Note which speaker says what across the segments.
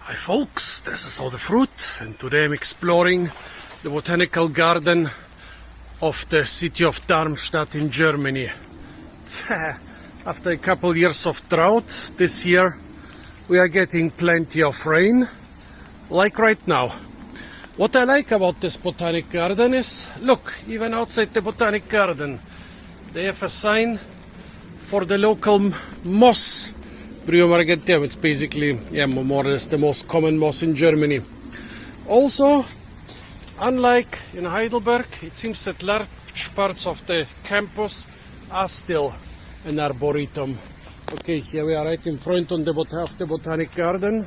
Speaker 1: Hi folks, this is All the Fruit, and today I'm exploring the botanical garden of the city of Darmstadt in Germany. After a couple years of drought, this year we are getting plenty of rain, like right now. What I like about this botanic garden is, look, even outside the botanic garden, they have a sign for the local moss. It's basically, more or less the most common moss in Germany. Also, unlike in Heidelberg, it seems that large parts of the campus are still an arboretum. Okay, here we are right in front of the Botanic Garden.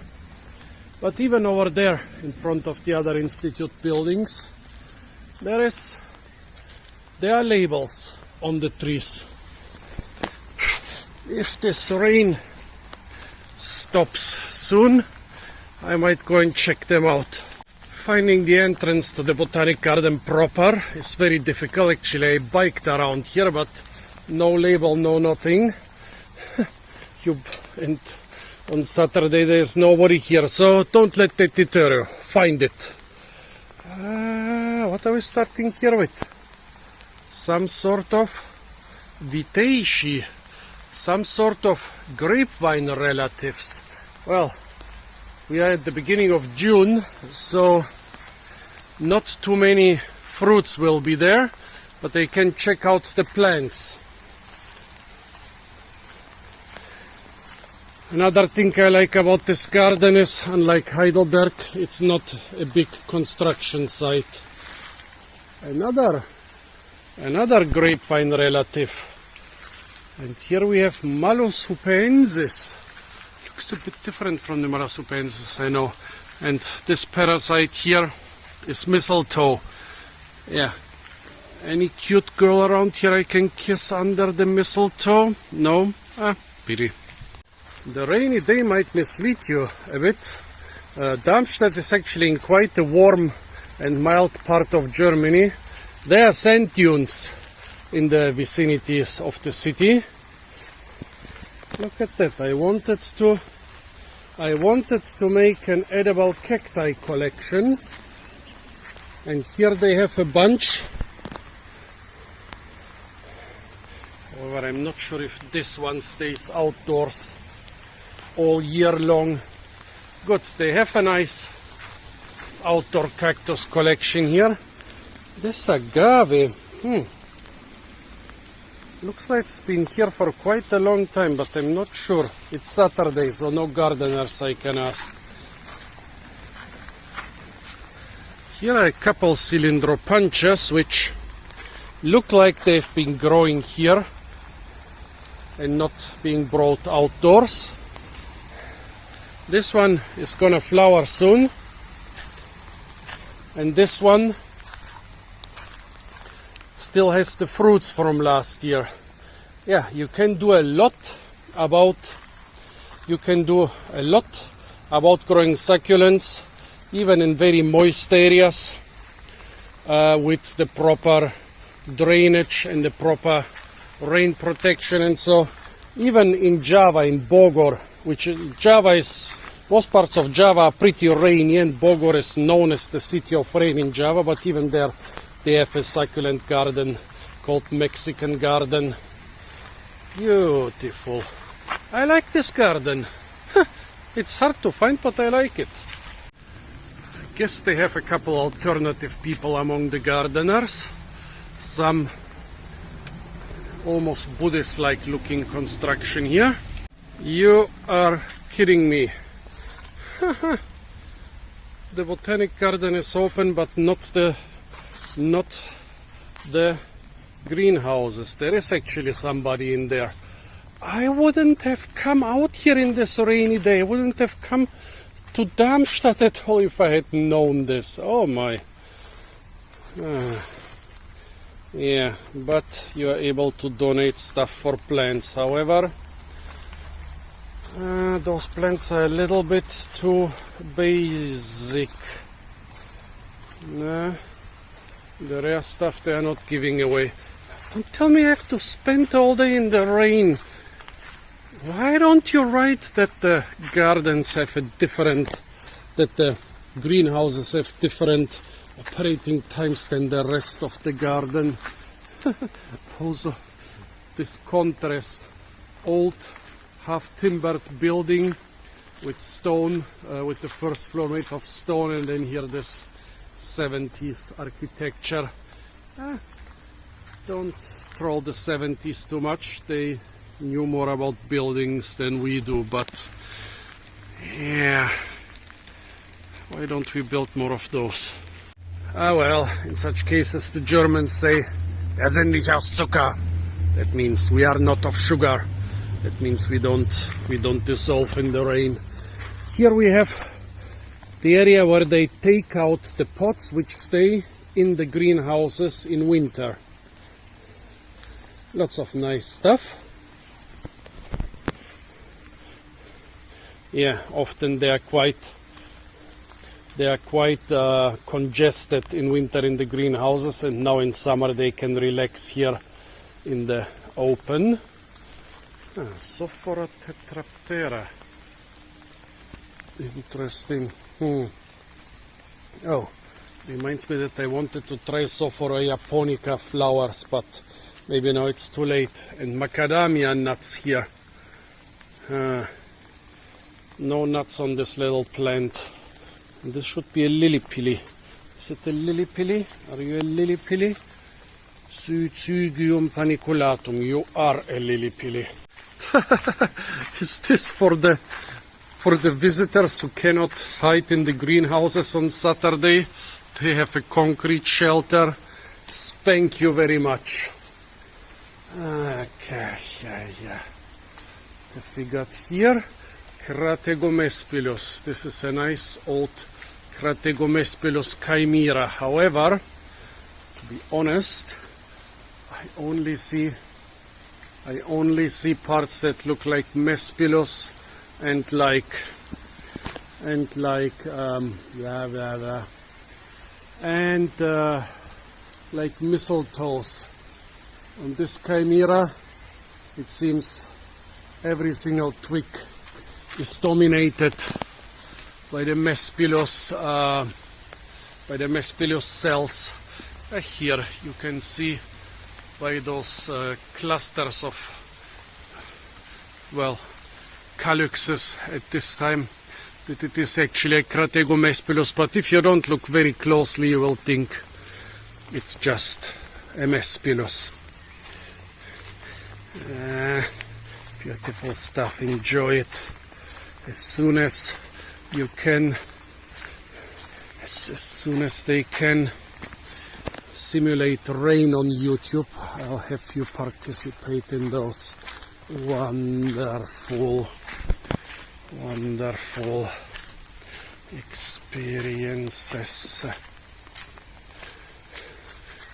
Speaker 1: But even over there, in front of the other institute buildings, there are labels on the trees. If this rain stops soon, I might go and check them out. Finding the entrance to the Botanic Garden proper is very difficult. Actually, I biked around here, but no label, no nothing. And on Saturday there's nobody here, so don't let that deter you. Find it. What are we starting here with? Some sort of Vitaceae. Some sort of grapevine relatives. Well, we are at the beginning of June, so not too many fruits will be there, but I can check out the plants. Another thing I like about this garden is, unlike Heidelberg, it's not a big construction site. Another grapevine relative. And here we have Malus hupensis. Looks a bit different from the Malus hupensis, I know. And this parasite here is mistletoe. Yeah. Any cute girl around here I can kiss under the mistletoe? No? Pity. The rainy day might mislead you a bit. Darmstadt is actually in quite a warm and mild part of Germany. There are sand dunes in the vicinities of the city. Look at that. I wanted to make an edible cacti collection, and here they have a bunch. However, I'm not sure if this one stays outdoors all year long. Good, they have a nice outdoor cactus collection here. This agave, looks like it's been here for quite a long time, but I'm not sure. It's Saturday, so no gardeners I can ask. Here are a couple cylindropanchas, which look like they've been growing here and not being brought outdoors. This one is gonna flower soon, and this one still has the fruits from last year. Yeah, you can do a lot about growing succulents, even in very moist areas, with the proper drainage and the proper rain protection. And so even in Java, in Bogor, most parts of Java are pretty rainy, and Bogor is known as the city of rain in Java, but even there they have a succulent garden called Mexican Garden. Beautiful. I like this garden. It's hard to find, but I like it. I guess they have a couple alternative people among the gardeners. Some almost Buddhist-like looking construction here. You are kidding me. The Botanic Garden is open, but not the greenhouses. There is actually somebody in there. I wouldn't have come out here in this rainy day. I wouldn't have come to Darmstadt at all if I had known this. Oh my. Yeah, but you are able to donate stuff for plants. However, those plants are a little bit too basic. The rare stuff they are not giving away. Don't tell me I have to spend all day in the rain. Why don't you write that the gardens have a different that the greenhouses have different operating times than the rest of the garden. Also, this contrast, old half-timbered building with stone, with the first floor made of stone, and then here this 70s architecture. Don't troll the 70s too much. They knew more about buildings than we do, but yeah, why don't we build more of those? Ah well, in such cases the Germans say, "Wir sind nicht aus Zucker." That means we are not of sugar. That means we don't dissolve in the rain. Here we have the area where they take out the pots which stay in the greenhouses in winter. Lots of nice stuff. Yeah, often they are quite congested in winter in the greenhouses, and now in summer they can relax here in the open. Sophora tetraptera. Interesting. Oh, reminds me that I wanted to try Sophora japonica flowers, but maybe now it's too late. And macadamia nuts here. No nuts on this little plant. And this should be a lily pilly. Is it a lily pilly? Are you a lily pilly? Suicygium paniculatum. You are a lily pilly. Is this for the visitors who cannot hide in the greenhouses on Saturday? They have a concrete shelter. Thank you very much. Okay, yeah. What have we got here? Crategomespilus. This is a nice old Crategomespilus chimera. However, to be honest, I only see parts that look like Mespilus and like mistletoes. On this chimera, it seems every single twig is dominated by the Mespilus cells. Here you can see by those clusters of, well, calyxes at this time that it is actually a Crategomespilus, but if you don't look very closely you will think it's just a Mespilus. Beautiful stuff, enjoy it as soon as you can, as soon as they can simulate rain on YouTube. I'll have you participate in those wonderful experiences.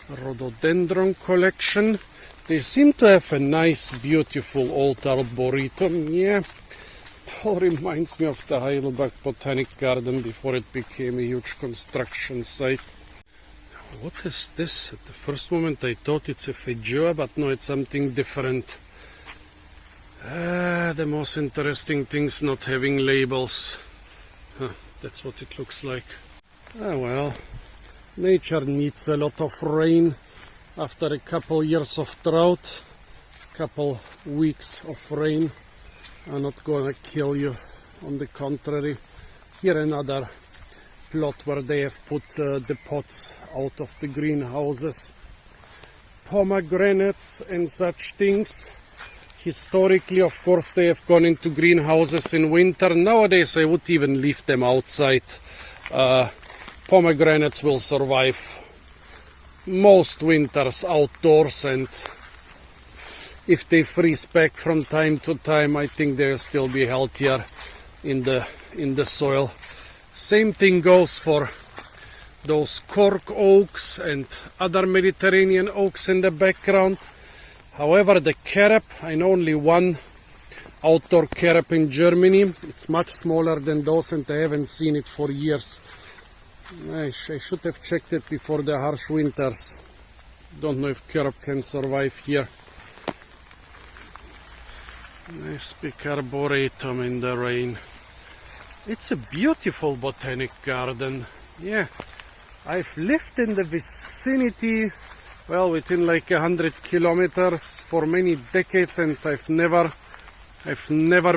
Speaker 1: Rhododendron collection. They seem to have a nice, beautiful old arboretum. Yeah, it all reminds me of the Heidelberg Botanic Garden before it became a huge construction site. What is this? At the first moment I thought it's a feijoa, but no, it's something different. The most interesting thing's not having labels. That's what it looks like. Well, nature needs a lot of rain. After a couple years of drought, couple weeks of rain are not gonna kill you. On the contrary, here another plot where they have put the pots out of the greenhouses. Pomegranates and such things. Historically, of course, they have gone into greenhouses in winter. Nowadays, I would even leave them outside. Pomegranates will survive most winters outdoors, and if they freeze back from time to time, I think they'll still be healthier in the soil. Same thing goes for those cork oaks and other Mediterranean oaks in the background. However, the carob, I know only one outdoor carob in Germany. It's much smaller than those, and I haven't seen it for years. I should have checked it before the harsh winters. Don't know if carob can survive here. Nice big arboretum in the rain. It's a beautiful botanic garden. Yeah, I've lived in the vicinity, well, within like 100 kilometers for many decades, and I've never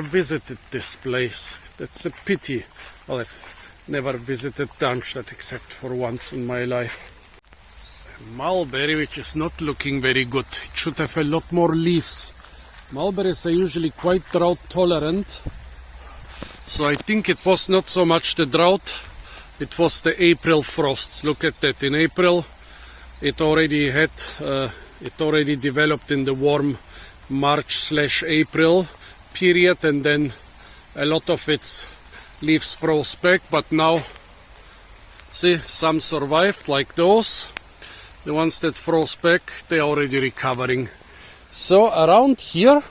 Speaker 1: visited this place. That's a pity. Well, I've never visited Darmstadt except for once in my life. Mulberry, which is not looking very good. It should have a lot more leaves. Mulberries are usually quite drought tolerant. So I think it was not so much the drought, it was the April frosts. Look at that. In April it already developed in the warm March/April period, and then a lot of its leaves froze back, but now see, some survived, like those. The ones that froze back, they're already recovering. So around here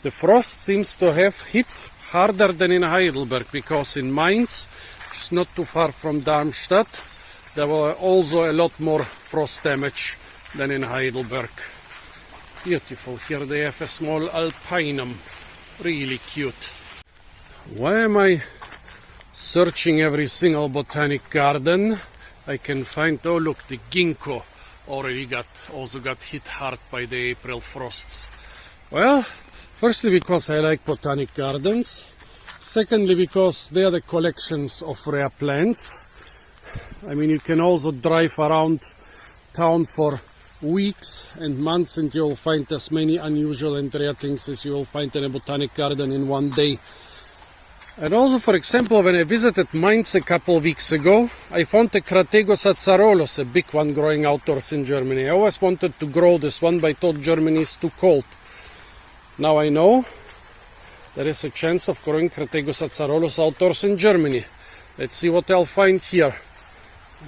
Speaker 1: the frost seems to have hit harder than in Heidelberg, because in Mainz, which is not too far from Darmstadt, there were also a lot more frost damage than in Heidelberg. Beautiful. Here they have a small alpinum. Really cute. Why am I searching every single botanic garden I can find? Oh look, the ginkgo also got hit hard by the April frosts. Well, firstly because I like botanic gardens. Secondly because they are the collections of rare plants. I mean, you can also drive around town for weeks and months and you'll find as many unusual and rare things as you will find in a botanic garden in one day. And also, for example, when I visited Mainz a couple of weeks ago, I found a Crategos azarolos, a big one growing outdoors in Germany. I always wanted to grow this one, but I thought Germany is too cold. Now I know there is a chance of growing Crategos azarolos outdoors in Germany. Let's see what I'll find here.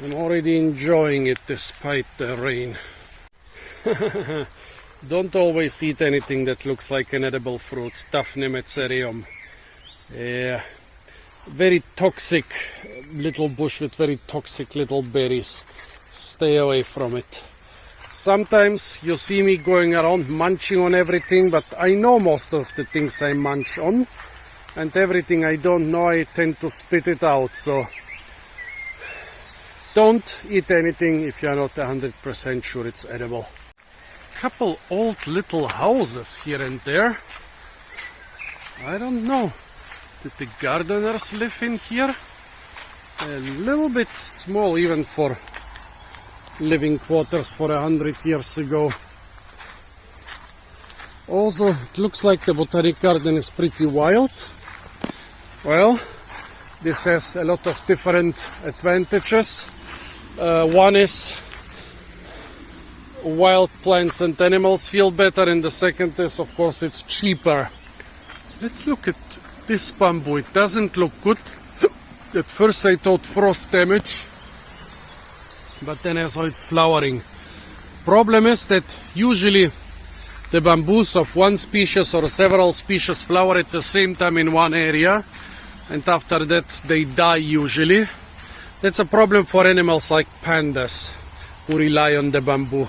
Speaker 1: I'm already enjoying it despite the rain. Don't always eat anything that looks like an edible fruit. Daphne metzerium. Yeah, very toxic little bush with very toxic little berries. Stay away from it. Sometimes you see me going around munching on everything, but I know most of the things I munch on, and everything I don't know I tend to spit it out. So don't eat anything if you're not 100% sure it's edible. Couple old little houses here and there. I don't know. Did the gardeners live in here? A little bit small even for living quarters for 100 years ago. Also, it looks like the botanic garden is pretty wild. Well, this has a lot of different advantages. One is wild plants and animals feel better, and the second is, of course, it's cheaper. Let's look at this bamboo. It doesn't look good. At first I thought frost damage, but then I saw it's flowering. Problem is that usually the bamboos of one species or several species flower at the same time in one area, and after that they die usually. That's a problem for animals like pandas who rely on the bamboo.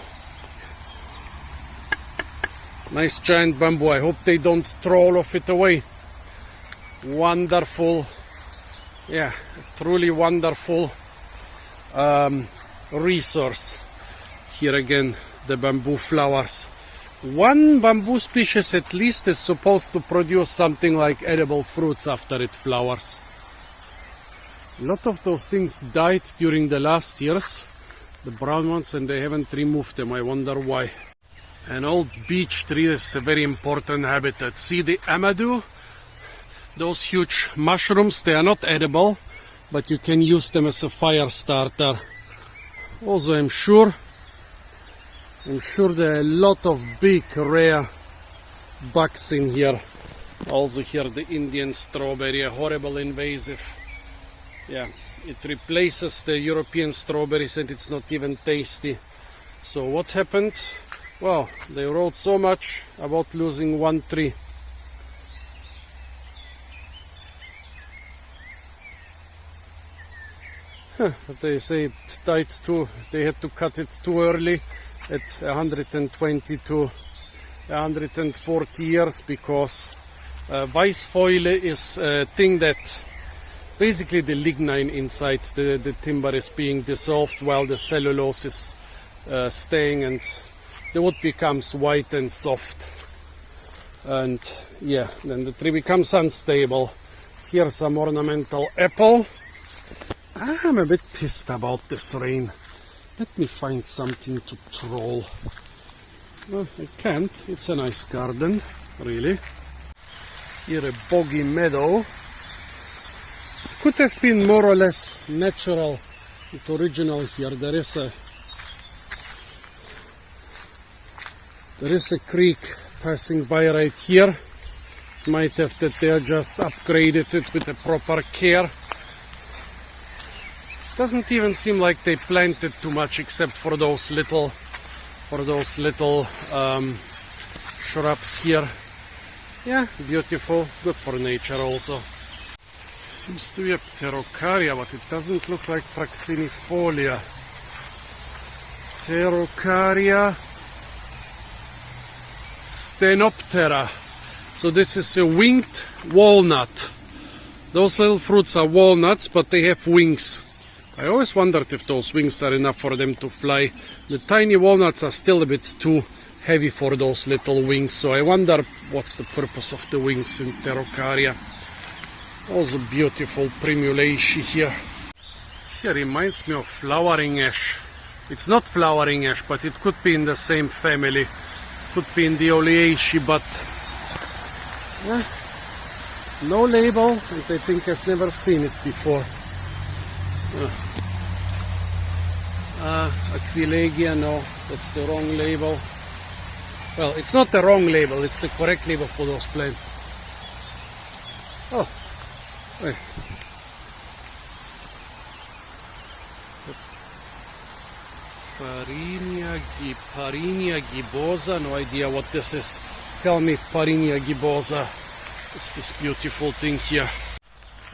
Speaker 1: Nice giant bamboo. I hope they don't throw all of it away. Wonderful, yeah, truly wonderful resource. Here again the bamboo flowers. One bamboo species at least is supposed to produce something like edible fruits after it flowers. A lot of those things died during the last years, the brown ones, and they haven't removed them. I wonder why. An old beech tree is a very important habitat. See the amadou? Those huge mushrooms, they are not edible, but you can use them as a fire starter. Also, I'm sure there are a lot of big rare bugs in here. Also here the Indian strawberry, a horrible invasive. Yeah, it replaces the European strawberries and it's not even tasty. So what happened? Well, they wrote so much about losing one tree. But they say it died too. They had to cut it too early at 120 to 140 years because Weißfäule is a thing that basically the lignin inside the timber is being dissolved while the cellulose is staying, and the wood becomes white and soft. And yeah, then the tree becomes unstable. Here's some ornamental apple. I'm a bit pissed about this rain. Let me find something to troll. No, I can't. It's a nice garden, really. Here a boggy meadow. This could have been more or less natural, it's original here. There is a creek passing by right here. Might have that they just upgraded it with the proper care. Doesn't even seem like they planted too much except for those little shrubs here. Yeah, beautiful, good for nature also. Seems to be a Pterocaria, but it doesn't look like Fraxinifolia. Pterocaria stenoptera. So this is a winged walnut. Those little fruits are walnuts, but they have wings. I always wondered if those wings are enough for them to fly. The tiny walnuts are still a bit too heavy for those little wings, so I wonder what's the purpose of the wings in Pterocaria. Also beautiful primulaceae here. Here reminds me of flowering ash. It's not flowering ash, but it could be in the same family. Could be in the Oleaceae, but no label, and I think I've never seen it before. Aquilegia, no, that's the wrong label. Well, it's not the wrong label, it's the correct label for those plants. Oh, wait. Parinia gibbosa, no idea what this is. Tell me if Parinia gibbosa is this beautiful thing here.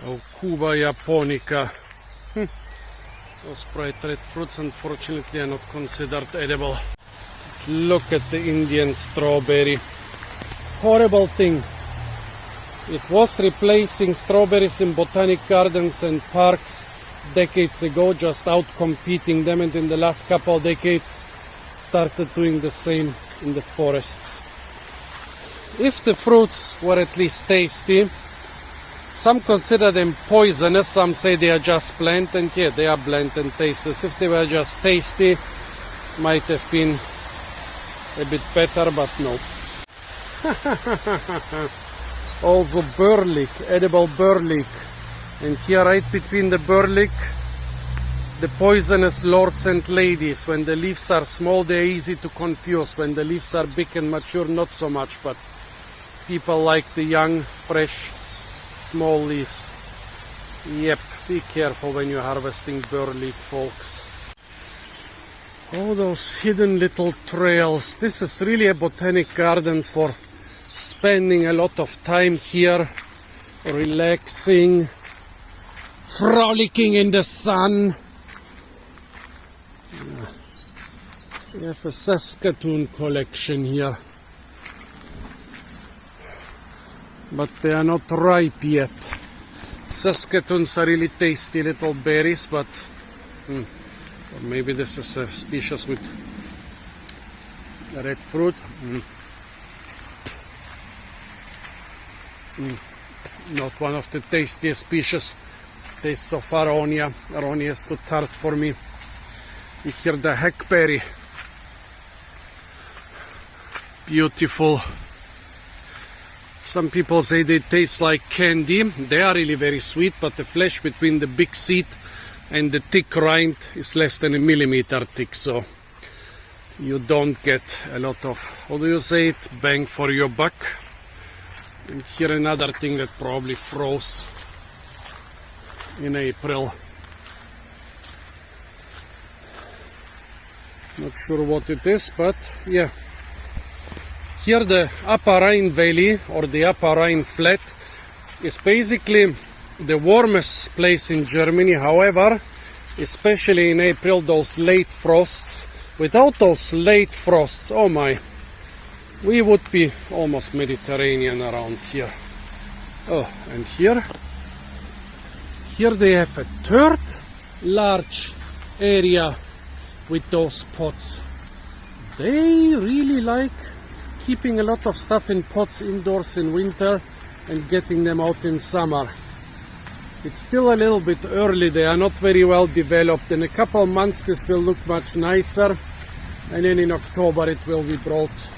Speaker 1: Oh, Cuba japonica. Those bright red fruits unfortunately are not considered edible. Look at the Indian strawberry. Horrible thing. It was replacing strawberries in botanic gardens and parks decades ago, just out competing them, and in the last couple of decades started doing the same in the forests. If the fruits were at least tasty, some consider them poisonous, some say they are just bland, and yeah, they are bland and tasteless. If they were just tasty, might have been a bit better, but no. Also burlick, edible burlick. And here right between the burlick, the poisonous lords and ladies. When the leaves are small, they're easy to confuse. When the leaves are big and mature, not so much, but people like the young, fresh, small leaves. Yep, be careful when you're harvesting burlick, folks. All those hidden little trails. This is really a botanic garden for spending a lot of time here, relaxing, frolicking in the sun. We have a Saskatoon collection here, but they are not ripe yet. Saskatoons are really tasty little berries, but or maybe this is a species with red fruit. Not one of the tastiest species. Tastes of aronia. Aronia is too tart for me. And here the hackberry. Beautiful. Some people say they taste like candy. They are really very sweet, but the flesh between the big seed and the thick rind is less than a millimeter thick, so you don't get a lot of, how do you say it, bang for your buck. And here another thing that probably froze in April. Not sure what it is, but yeah. Here the Upper Rhine Valley, or the Upper Rhine Flat, is basically the warmest place in Germany. However, especially in April, those late frosts. Without those late frosts, oh my, we would be almost Mediterranean around here. Oh, and here here they have a third large area with those pots. They really like keeping a lot of stuff in pots indoors in winter and getting them out in summer. It's still a little bit early, they are not very well developed. In a couple of months this will look much nicer, and then in October it will be brought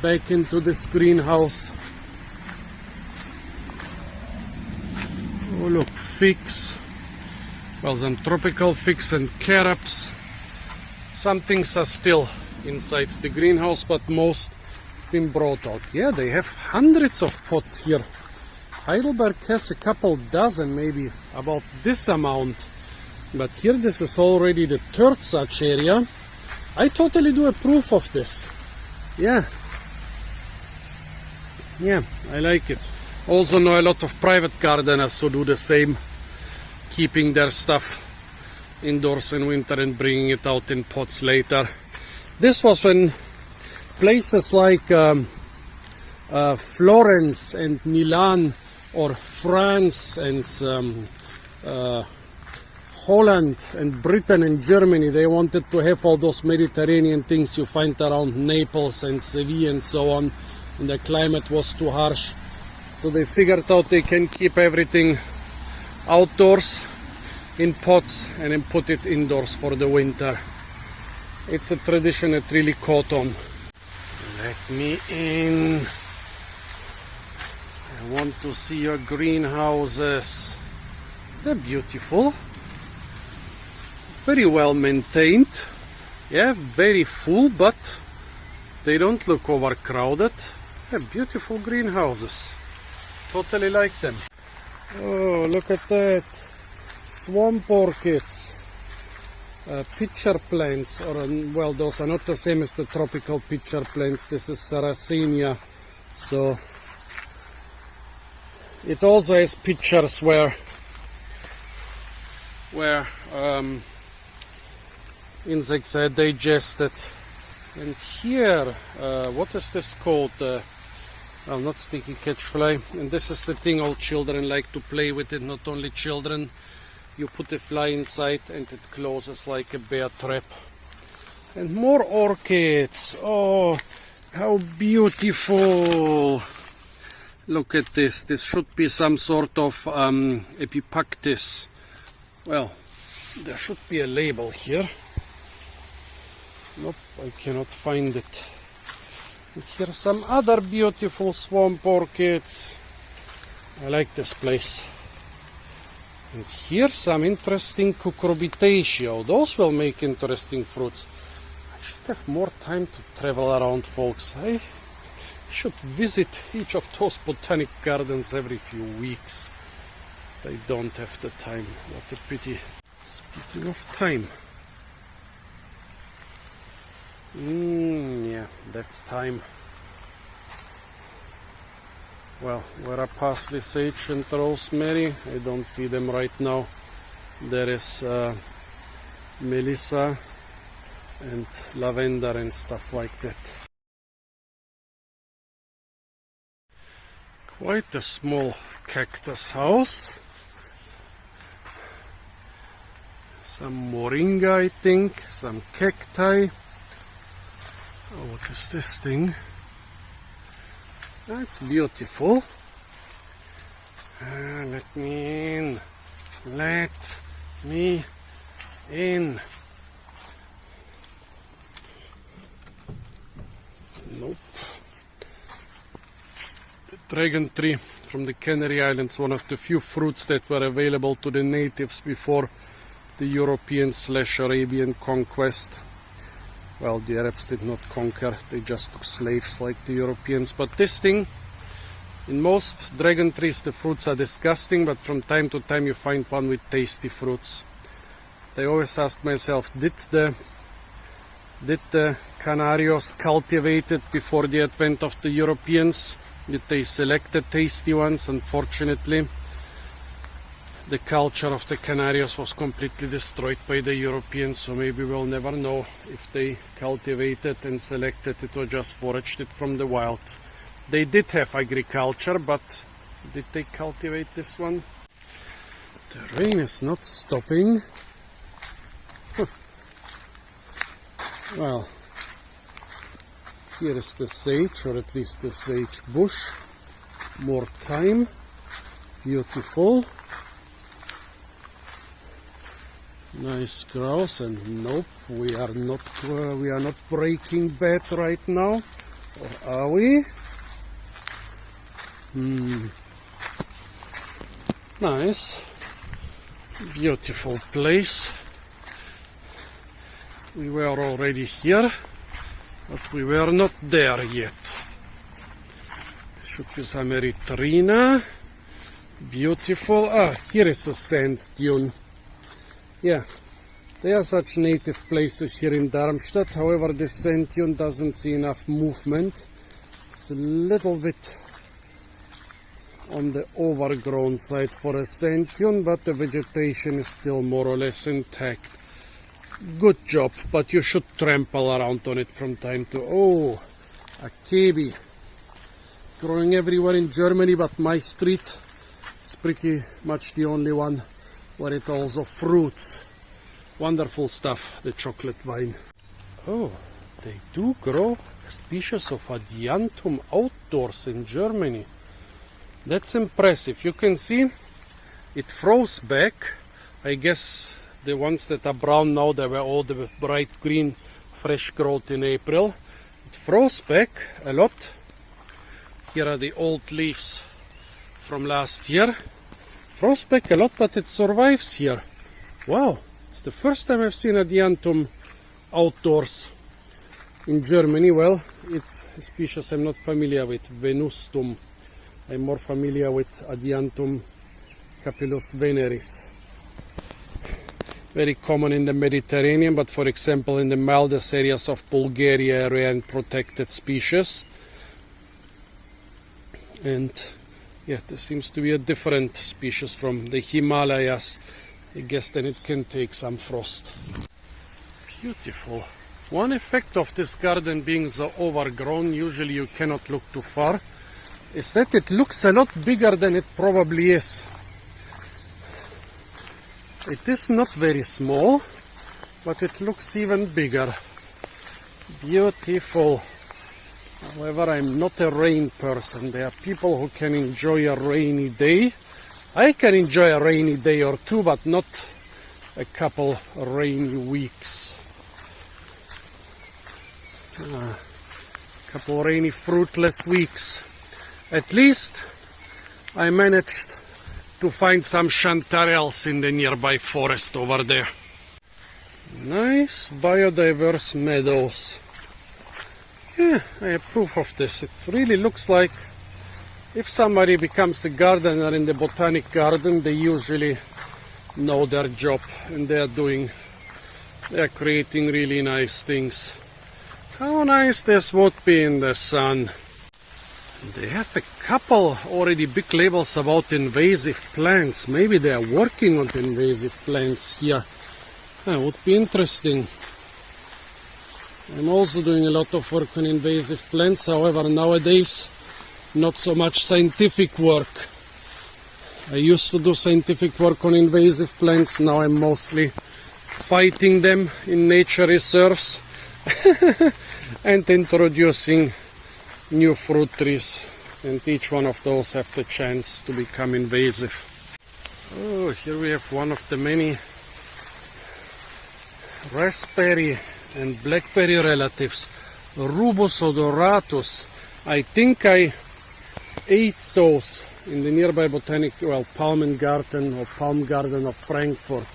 Speaker 1: back into this greenhouse. Oh look, figs. Well, some tropical figs and carrots. Some things are still inside the greenhouse, but most have been brought out. Yeah, they have hundreds of pots here. Heidelberg has a couple dozen, maybe about this amount. But here this is already the third such area. I totally do approve of this. Yeah, I like it. Also know a lot of private gardeners who do the same, keeping their stuff indoors in winter and bringing it out in pots later. This was when places like Florence and Milan, or France and Holland and Britain and Germany, they wanted to have all those Mediterranean things you find around Naples and Seville and so on, and the climate was too harsh. So they figured out they can keep everything outdoors in pots and then put it indoors for the winter. It's a tradition that really caught on. Let me in. I want to see your greenhouses. They're beautiful. Very well maintained. Yeah, very full, but they don't look overcrowded. They're beautiful greenhouses. Totally like them. Oh, look at that. Swamp orchids. Pitcher plants, or well, those are not the same as the tropical pitcher plants. This is Sarracenia. So it also has pitchers where insects are digested. And here, what is this called? Well, not sticky catchfly. And this is the thing all children like to play with it. Not only children. You put a fly inside and it closes like a bear trap. And more orchids. Oh, how beautiful. Look at this. This should be some sort of epipactis. Well, there should be a label here. Nope, I cannot find it. And here are some other beautiful swamp orchids. I like this place. And here's some interesting cucurbitaceae. Those will make interesting fruits. I should have more time to travel around, folks. I should visit each of those botanic gardens every few weeks. I don't have the time. What a pity. Speaking of time. Yeah, that's time. Well, where are parsley, sage and rosemary? I don't see them right now. There is melissa and lavender and stuff like that. Quite a small cactus house. Some moringa, I think, some cacti. Oh, what is this thing? That's beautiful. Let me in. Let me in. Nope. The dragon tree from the Canary Islands, one of the few fruits that were available to the natives before the European/Arabian conquest. Well, the Arabs did not conquer, they just took slaves like the Europeans. But this thing, in most dragon trees the fruits are disgusting, but from time to time you find one with tasty fruits. I always ask myself, did the Canarios cultivate it before the advent of the Europeans? Did they select the tasty ones? Unfortunately, the culture of the Canarios was completely destroyed by the Europeans, so maybe we'll never know if they cultivated and selected it or just foraged it from the wild. They did have agriculture, but did they cultivate this one? The rain is not stopping. Well, here is the sage, or at least the sage bush. More thyme. Beautiful. Nice grass, and nope, we are not Breaking Bad right now, or are we? Nice, beautiful place. We were already here, but we were not there yet. Should be some Erythrina. Beautiful. Here is a sand dune. Yeah, there are such native places here in Darmstadt. However, the sand dune doesn't see enough movement. It's a little bit on the overgrown side for a sand dune, but the vegetation is still more or less intact. Good job, but you should trample around on it from time to... Oh, akebi. Growing everywhere in Germany, but my street is pretty much the only one where it also fruits. Wonderful stuff, the chocolate vine. Oh, they do grow species of Adiantum outdoors in Germany. That's impressive. You can see it froze back. I guess the ones that are brown now, they were all the bright green, fresh growth in April. It froze back a lot. Here are the old leaves from last year. Froze back a lot, but it survives here. Wow, it's the first time I've seen Adiantum outdoors in Germany. Well, it's a species I'm not familiar with, Venustum. I'm more familiar with Adiantum capillus veneris. Very common in the Mediterranean, but for example in the mildest areas of Bulgaria, rare and protected species. And yeah, there seems to be a different species from the Himalayas. I guess then it can take some frost. Beautiful. One effect of this garden being so overgrown, usually you cannot look too far, is that it looks a lot bigger than it probably is. It is not very small, but it looks even bigger. Beautiful. However, I'm not a rain person. There are people who can enjoy a rainy day. I can enjoy a rainy day or two, but not a couple rainy weeks. A couple rainy, fruitless weeks. At least I managed to find some chanterelles in the nearby forest over there. Nice biodiverse meadows. Yeah, I approve of this. It really looks like if somebody becomes a gardener in the Botanic garden, they usually know their job and they are creating really nice things. How nice this would be in the sun. They have a couple already big labels about invasive plants. Maybe they are working on invasive plants here. That would be interesting. I'm also doing a lot of work on invasive plants, however nowadays not so much scientific work. I used to do scientific work on invasive plants, now I'm mostly fighting them in nature reserves and introducing new fruit trees, and each one of those have the chance to become invasive. Oh, here we have one of the many raspberry and blackberry relatives, Rubus odoratus. I think I ate those in the nearby Botanic, Palm Garden of Frankfurt.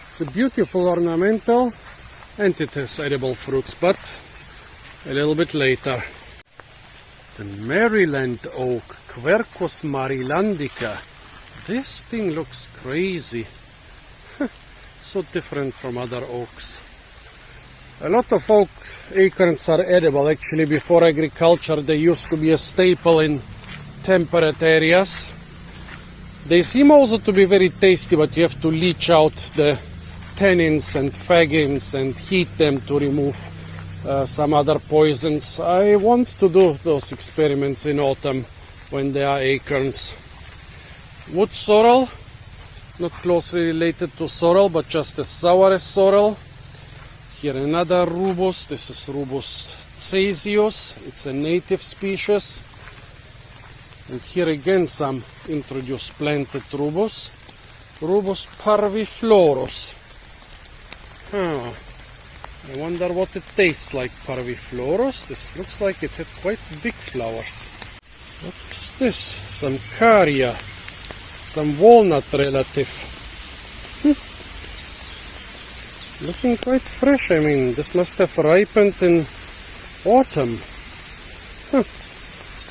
Speaker 1: It's a beautiful ornamental and it has edible fruits, but a little bit later. The Maryland oak, Quercus marilandica. This thing looks crazy. So different from other oaks. A lot of oak acorns are edible. Actually, before agriculture, they used to be a staple in temperate areas. They seem also to be very tasty, but you have to leach out the tannins and phagins and heat them to remove some other poisons. I want to do those experiments in autumn when there are acorns. wood sorrel, not closely related to sorrel, but just a sour sorrel. Here another rubus. This is Rubus caesius. It's a native species. And here again some introduced planted rubus. Rubus parviflorus. I wonder what it tastes like, parviflorus. This looks like it had quite big flowers. What's this? Some caria. Some walnut relative. Looking quite fresh. I mean, this must have ripened in autumn.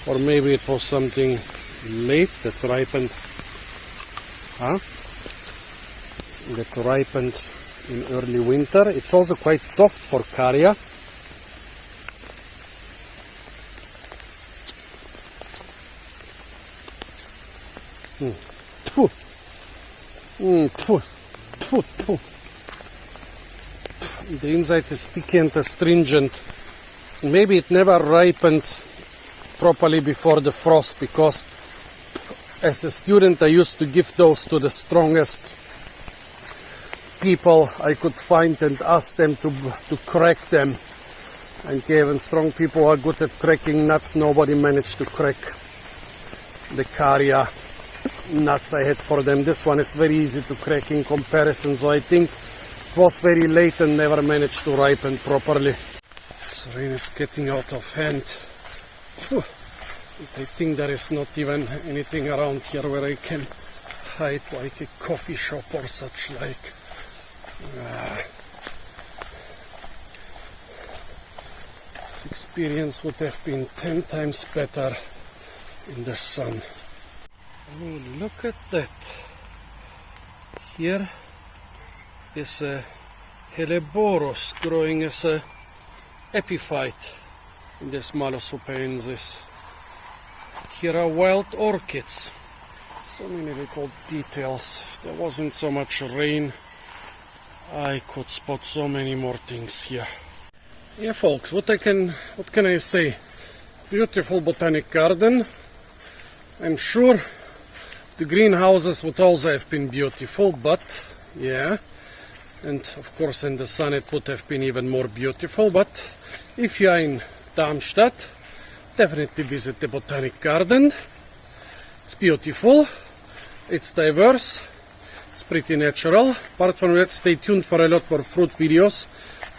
Speaker 1: Or maybe it was something late that ripened. That ripened in early winter. It's also quite soft for caria. The inside is sticky and astringent. Maybe it never ripened properly before the frost, because as a student I used to give those to the strongest people I could find and ask them to crack them. And even strong people are good at cracking nuts. Nobody managed to crack the caria nuts I had for them. This one is very easy to crack in comparison, so I think it was very late and never managed to ripen properly. This rain is getting out of hand. I think there is not even anything around here where I can hide, like a coffee shop or such like. This experience would have been 10 times better in the sun. Oh, look at that. Here is a Helleborus growing as a epiphyte in this Malus hupensis. Here are wild orchids. So many little details. If there wasn't so much rain, I could spot so many more things here. Yeah, folks, what can I say? Beautiful botanic garden. I'm sure the greenhouses would also have been beautiful, but yeah, and of course in the sun it would have been even more beautiful. But if you are in Darmstadt, definitely visit the botanic garden. It's beautiful, it's diverse, it's pretty natural. Apart from that, stay tuned for a lot more fruit videos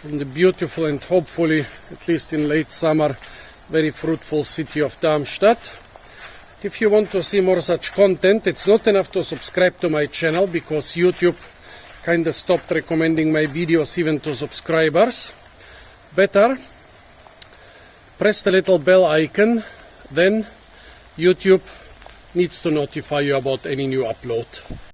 Speaker 1: from the beautiful and hopefully, at least in late summer, very fruitful city of Darmstadt. If you want to see more such content, it's not enough to subscribe to my channel, because YouTube kinda stopped recommending my videos even to subscribers. Better press the little bell icon, then YouTube needs to notify you about any new upload.